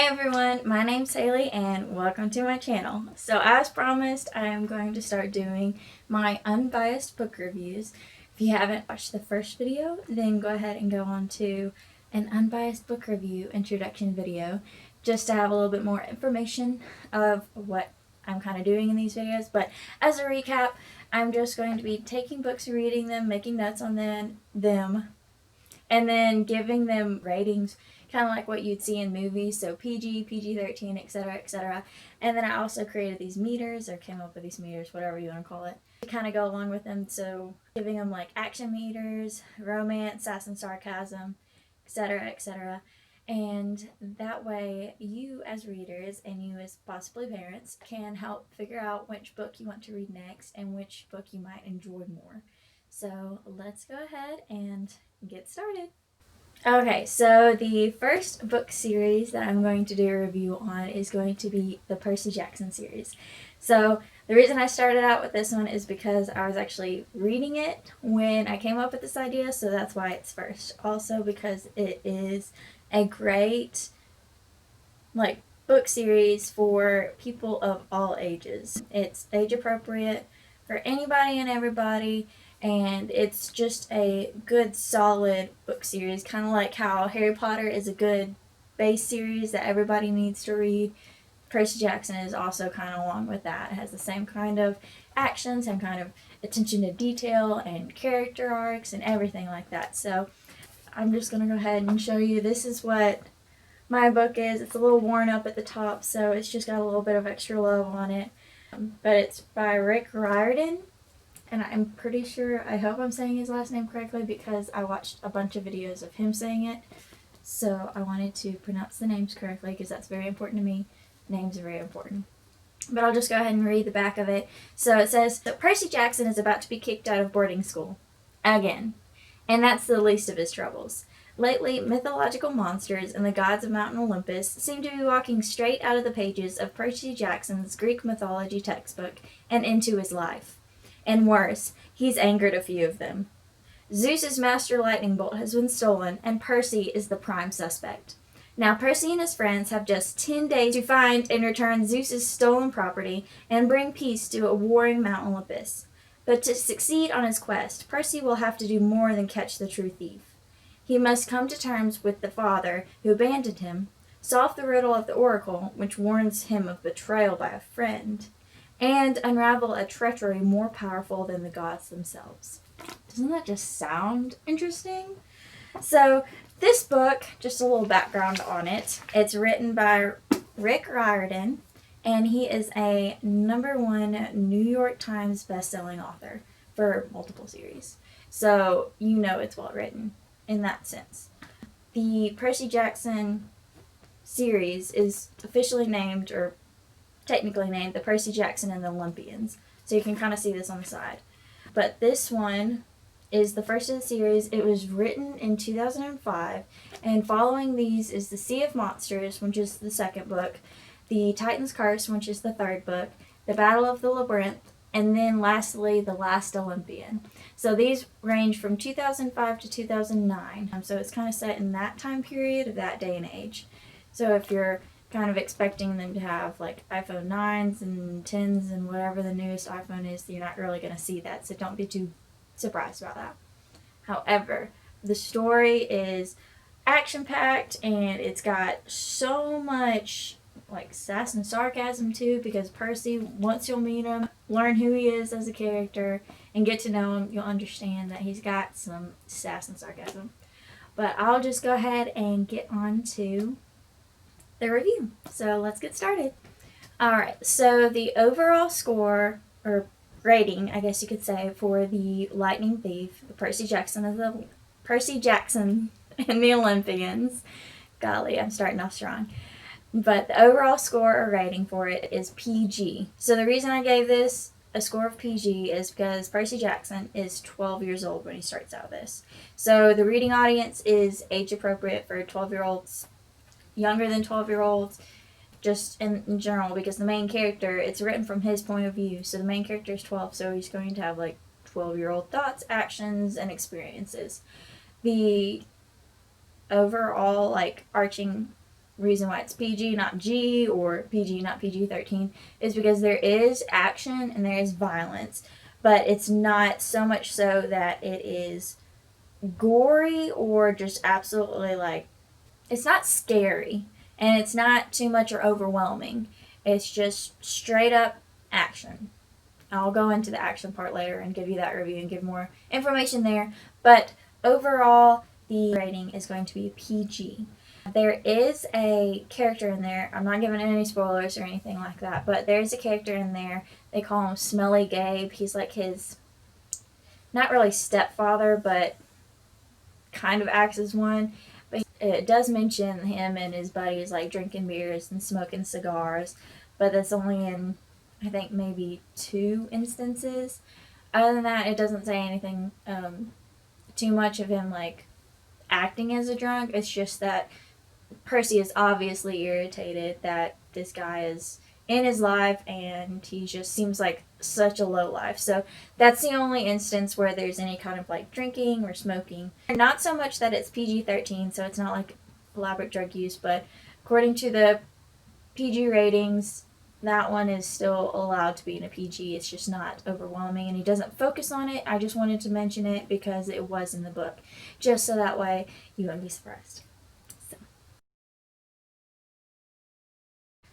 Hi everyone, my name's Haley and welcome to my channel. So as promised, I am going to start doing my unbiased book reviews. If you haven't watched the first video, then go ahead and go on to an unbiased book review introduction video just to have a little bit more information of what I'm kind of doing in these videos. But as a recap, I'm just going to be taking books, reading them, making notes on them, and then giving them ratings, kind of like what you'd see in movies, so PG, PG-13, etc., etc. And then I also created these meters, or came up with these meters, whatever you want to call it, to kind of go along with them, so giving them like action meters, romance, sass and sarcasm, etc., etc. And that way, you as readers, and you as possibly parents, can help figure out which book you want to read next, and which book you might enjoy more. So let's go ahead and get started. Okay, so the first book series that I'm going to do a review on is going to be the Percy Jackson series. So the reason I started out with this one is because I was actually reading it when I came up with this idea, so that's why it's first. Also because it is a great book series for people of all ages. It's age appropriate for anybody and everybody. And it's just a good, solid book series, kind of like how Harry Potter is a good base series that everybody needs to read. Percy Jackson is also kind of along with that. It has the same kind of action, same kind of attention to detail and character arcs and everything like that. So I'm just going to go ahead and show you. This is what my book is. It's a little worn up at the top, so it's just got a little bit of extra love on it. But it's by Rick Riordan. And I'm pretty sure, I hope I'm saying his last name correctly because I watched a bunch of videos of him saying it. So I wanted to pronounce the names correctly because that's very important to me. Names are very important. But I'll just go ahead and read the back of it. So it says that Percy Jackson is about to be kicked out of boarding school. Again. And that's the least of his troubles. Lately, mythological monsters and the gods of Mountain Olympus seem to be walking straight out of the pages of Percy Jackson's Greek mythology textbook and into his life. And worse, he's angered a few of them. Zeus's master lightning bolt has been stolen, and Percy is the prime suspect. Now Percy and his friends have just 10 days to find and return Zeus's stolen property and bring peace to a warring Mount Olympus. But to succeed on his quest, Percy will have to do more than catch the true thief. He must come to terms with the father who abandoned him, solve the riddle of the oracle, which warns him of betrayal by a friend, and unravel a treachery more powerful than the gods themselves. Doesn't that just sound interesting? So this book, just a little background on it, it's written by Rick Riordan, and he is a #1 New York Times bestselling author for multiple series. So you know it's well written in that sense. The Percy Jackson series is officially named, or technically named, the Percy Jackson and the Olympians. So you can kind of see this on the side. But this one is the first of the series. It was written in 2005. And following these is The Sea of Monsters, which is the second book, The Titan's Curse, which is the third book, The Battle of the Labyrinth, and then lastly, The Last Olympian. So these range from 2005 to 2009. So it's kind of set in that time period of that day and age. So if you're kind of expecting them to have like iPhone 9s and 10s and whatever the newest iPhone is, you're not really going to see that, so don't be too surprised about that. However, the story is action-packed, and it's got so much like sass and sarcasm too, because Percy, once you'll meet him, learn who he is as a character, and get to know him, you'll understand that he's got some sass and sarcasm. But I'll just go ahead and get on to the review. So let's get started. Alright, so the overall score, or rating, I guess you could say, for the Lightning Thief, the Percy Jackson and the Olympians. Golly, I'm starting off strong. But the overall score or rating for it is PG. So the reason I gave this a score of PG is because Percy Jackson is 12 years old when he starts out this. So the reading audience is age appropriate for 12-year-olds, younger than 12-year-olds, just in general, because the main character, it's written from his point of view. So the main character is 12, so he's going to have like 12-year-old thoughts, actions, and experiences. The overall arching reason why it's PG, not G, or PG, not PG-13, is because there is action and there is violence, but it's not so much so that it is gory or just absolutely like, it's not scary and it's not too much or overwhelming. It's just straight up action. I'll go into the action part later and give you that review and give more information there. But overall, the rating is going to be PG. There is a character in there. I'm not giving any spoilers or anything like that, but there's a character in there. They call him Smelly Gabe. He's like his, not really stepfather, but kind of acts as one. But it does mention him and his buddies like drinking beers and smoking cigars, but that's only in, I think, maybe 2 instances. Other than that, it doesn't say anything too much of him like acting as a drunk. It's just that Percy is obviously irritated that this guy is in his life and he just seems like such a low life. So that's the only instance where there's any kind of like drinking or smoking. Not so much that it's PG-13, so it's not like elaborate drug use, but according to the PG ratings, that one is still allowed to be in a PG. It's just not overwhelming, and he doesn't focus on it. I just wanted to mention it because it was in the book, just so that way you wouldn't be surprised.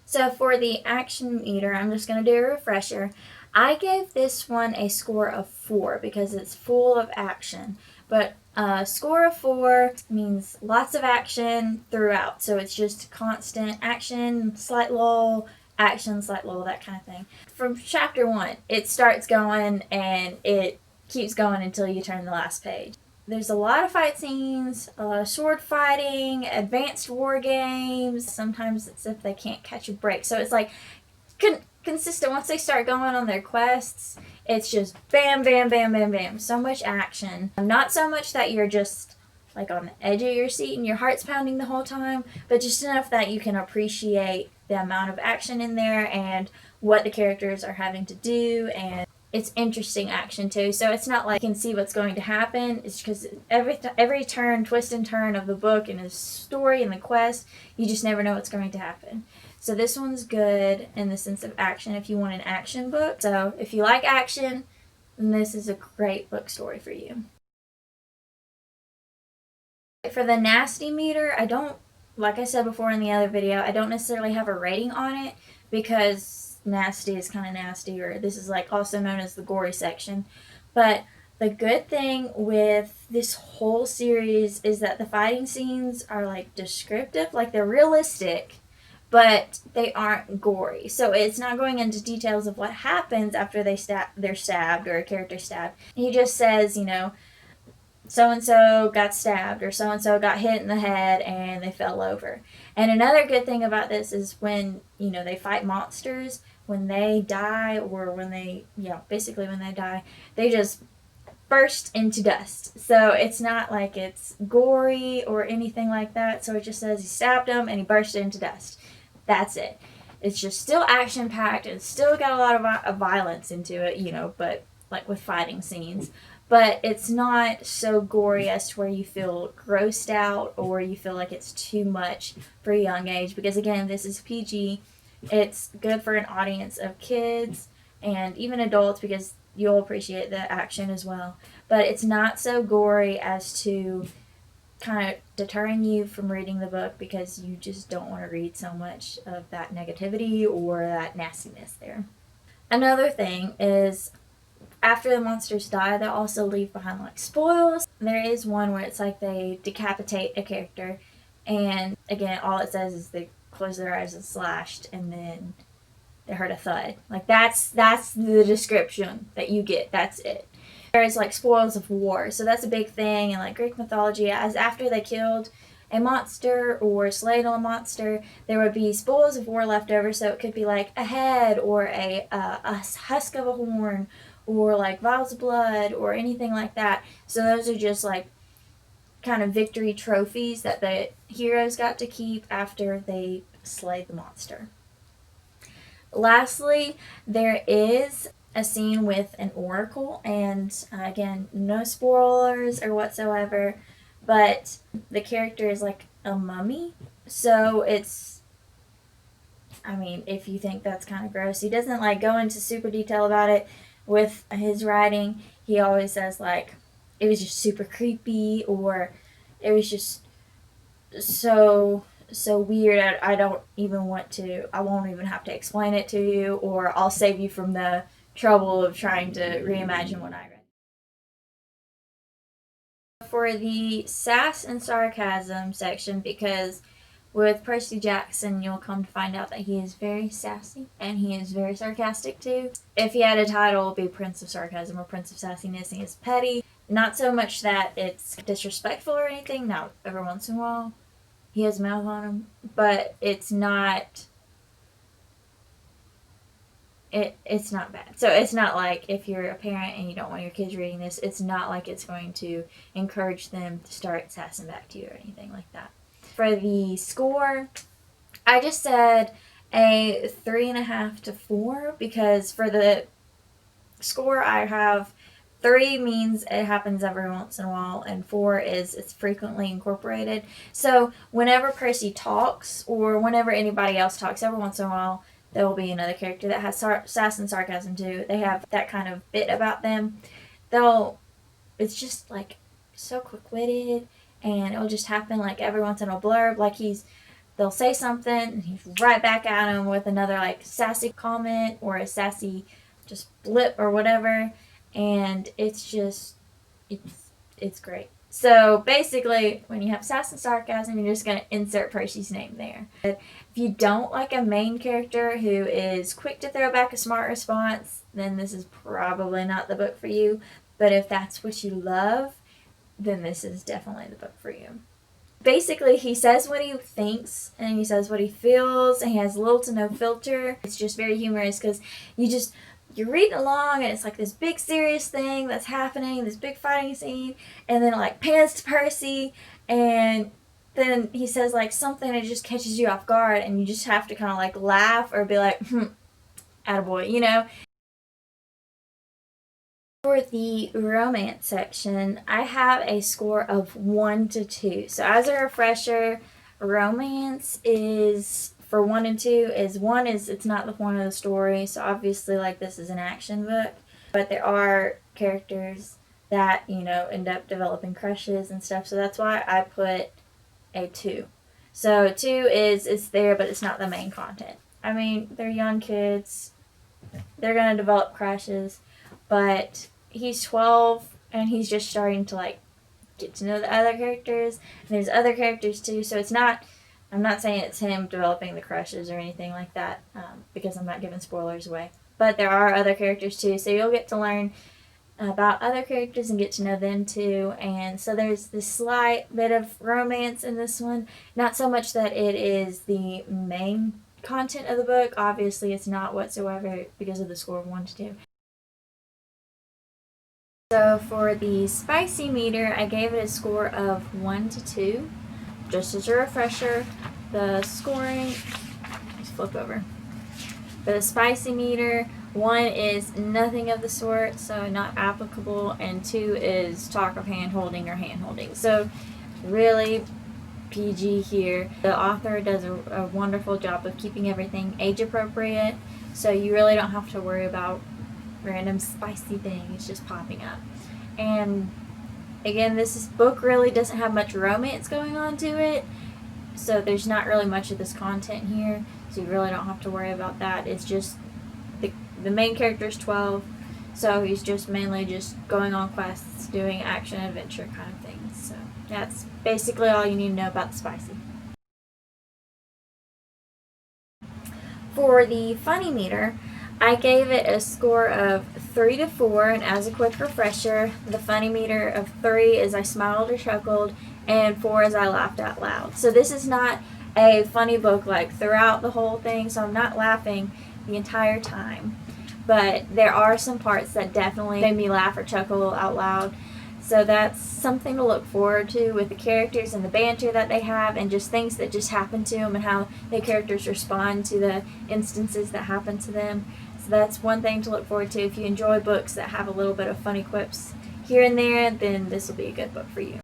So for the action meter, I'm just going to do a refresher. I gave this one a score of 4 because it's full of action. But a score of 4 means lots of action throughout. So it's just constant action, slight lull, action, slight lull, that kind of thing. From chapter 1, it starts going and it keeps going until you turn the last page. There's a lot of fight scenes, a lot of sword fighting, advanced war games. Sometimes it's if they can't catch a break. So it's like consistent. Once they start going on their quests, it's just bam, bam, bam, bam, bam. So much action. Not so much that you're just like on the edge of your seat and your heart's pounding the whole time, but just enough that you can appreciate the amount of action in there and what the characters are having to do, and it's interesting action too. So it's not like you can see what's going to happen. It's because every turn, twist and turn of the book and the story and the quest, you just never know what's going to happen. So this one's good in the sense of action if you want an action book. So if you like action, then this is a great book story for you. For the nasty meter, I don't, like I said before in the other video, I don't necessarily have a rating on it because nasty is kind of nasty, or this is like also known as the gory section. But the good thing with this whole series is that the fighting scenes are like descriptive, like they're realistic, but they aren't gory. So it's not going into details of what happens after they're stabbed or a character stabbed. He just says, you know, so-and-so got stabbed or so-and-so got hit in the head and they fell over. And another good thing about this is when, you know, they fight monsters, when they die or when they, basically when they die, they just burst into dust. So it's not like it's gory or anything like that. So it just says he stabbed him and he burst into dust. That's it. It's just still action-packed. It's still got a lot of violence into it, you know, but like with fighting scenes. But it's not so gory as to where you feel grossed out or you feel like it's too much for a young age. Because again, this is PG. It's good for an audience of kids and even adults because you'll appreciate the action as well. But it's not so gory as to kind of deterring you from reading the book because you just don't want to read so much of that negativity or that nastiness there. Another thing is, after the monsters die, they also leave behind like spoils. There is one where it's like they decapitate a character, and again, all it says is they close their eyes and slashed, and then they heard a thud. Like that's the description that you get. That's it. There is like spoils of war, so that's a big thing in like Greek mythology. As after they killed a monster or slayed a monster, there would be spoils of war left over. So it could be like a head or a husk of a horn, or like vials of blood or anything like that. So those are just like kind of victory trophies that the heroes got to keep after they slayed the monster. Lastly, there is a scene with an oracle, and again, no spoilers or whatsoever, but the character is like a mummy. So it's, I mean, if you think that's kind of gross, he doesn't like go into super detail about it with his writing. He always says like it was just super creepy, or it was just so weird. I don't even want to. I won't even have to explain it to you, or I'll save you from the trouble of trying to reimagine what I read. For the sass and sarcasm section, because with Percy Jackson, you'll come to find out that he is very sassy and he is very sarcastic too. If he had a title, it would be Prince of Sarcasm or Prince of Sassiness. He is petty. Not so much that it's disrespectful or anything. Now, every once in a while, he has a mouth on him, but it's not. It's not bad. So it's not like if you're a parent and you don't want your kids reading this, it's not like it's going to encourage them to start sassing back to you or anything like that. For the score, I just said a 3.5 to 4, because for the score I have 3 means it happens every once in a while, and 4 is it's frequently incorporated. So whenever Percy talks, or whenever anybody else talks, every once in a while there will be another character that has sass and sarcasm too. They have that kind of bit about them. It's just like so quick-witted, and it'll just happen like every once in a blurb. Like they'll say something and he's right back at him with another like sassy comment or a sassy just blip or whatever, and it's great. So basically, when you have sass and sarcasm, you're just going to insert Percy's name there. If you don't like a main character who is quick to throw back a smart response, then this is probably not the book for you. But if that's what you love, then this is definitely the book for you. Basically, he says what he thinks and he says what he feels, and he has little to no filter. It's just very humorous because you're reading along and it's like this big serious thing that's happening, this big fighting scene, and then it like pans to Percy, and then he says like something that just catches you off guard, and you just have to kind of like laugh or be like, attaboy, you know? For the romance section, I have a score of 1 to 2. So as a refresher, romance is, for 1 and 2, is 1 is it's not the point of the story. So obviously like this is an action book, but there are characters that, you know, end up developing crushes and stuff. So that's why I put a 2. So 2 is it's there, but it's not the main content. I mean, they're young kids. They're going to develop crushes. But he's 12 and he's just starting to like get to know the other characters. And there's other characters too. So it's not, I'm not saying it's him developing the crushes or anything like that, because I'm not giving spoilers away. But there are other characters too. So you'll get to learn about other characters and get to know them too. And so there's this slight bit of romance in this one. Not so much that it is the main content of the book. Obviously it's not whatsoever because of the score of 1 to 2. So for the spicy meter, I gave it a score of 1 to 2. Just as a refresher, the scoring, let's flip over. For the spicy meter, 1 is nothing of the sort, so not applicable, and 2 is talk of hand-holding or hand-holding. So really PG here. The author does a wonderful job of keeping everything age appropriate, so you really don't have to worry about random spicy things just popping up. And again, this book really doesn't have much romance going on to it, so there's not really much of this content here, so you really don't have to worry about that. It's just the main character is 12, so he's just mainly just going on quests, doing action adventure kind of things. So that's basically all you need to know about the spicy. For the funny meter, I gave it a score of 3 to 4, and as a quick refresher, the funny meter of 3 is I smiled or chuckled, and 4 is I laughed out loud. So this is not a funny book like throughout the whole thing, so I'm not laughing the entire time. But there are some parts that definitely made me laugh or chuckle out loud. So that's something to look forward to with the characters and the banter that they have, and just things that just happen to them and how the characters respond to the instances that happen to them. So that's one thing to look forward to. If you enjoy books that have a little bit of funny quips here and there, then this will be a good book for you.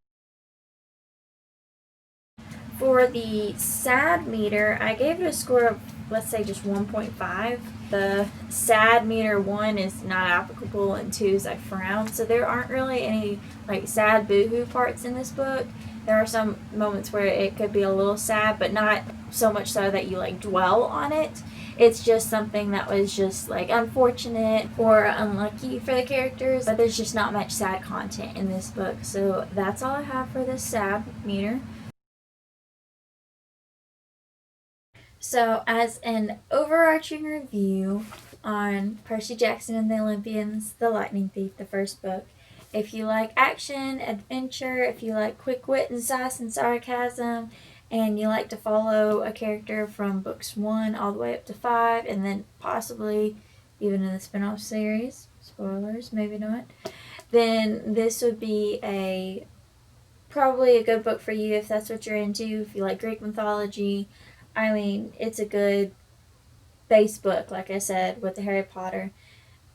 For the sad meter, I gave it a score of, let's say, just 1.5. The sad meter 1 is not applicable and 2 is I frown. So there aren't really any like sad boohoo parts in this book. There are some moments where it could be a little sad, but not so much so that you like dwell on it. It's just something that was just like unfortunate or unlucky for the characters, but there's just not much sad content in this book. So that's all I have for this sad meter. So, as an overarching review on Percy Jackson and the Olympians, The Lightning Thief, the first book, if you like action, adventure, if you like quick wit and sass and sarcasm, and you like to follow a character from books 1 all the way up to 5, and then possibly even in the spin-off series, spoilers, maybe not, then this would be probably a good book for you if that's what you're into. If you like Greek mythology, I mean, it's a good base book, like I said, with the Harry Potter.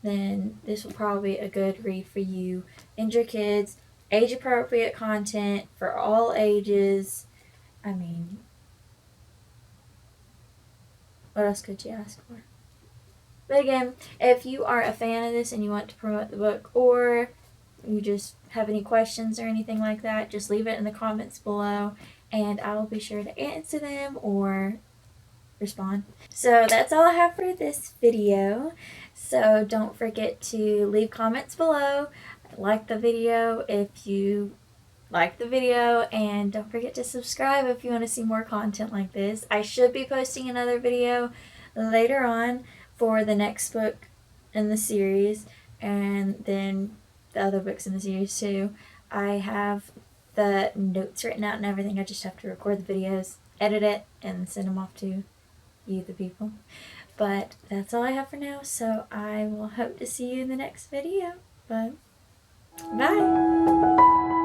Then this will probably be a good read for you and your kids. Age appropriate content for all ages. I mean, what else could you ask for? But again, if you are a fan of this and you want to promote the book, or you just have any questions or anything like that, just leave it in the comments below and I will be sure to answer them or respond. So that's all I have for this video. So don't forget to leave comments below, like the video if you like the video, and don't forget to subscribe if you want to see more content like this. I should be posting another video later on for the next book in the series, and then the other books in the series too. I have the notes written out and everything. I just have to record the videos, edit it, and send them off to you, the people. But that's all I have for now, so I will hope to see you in the next video. But bye!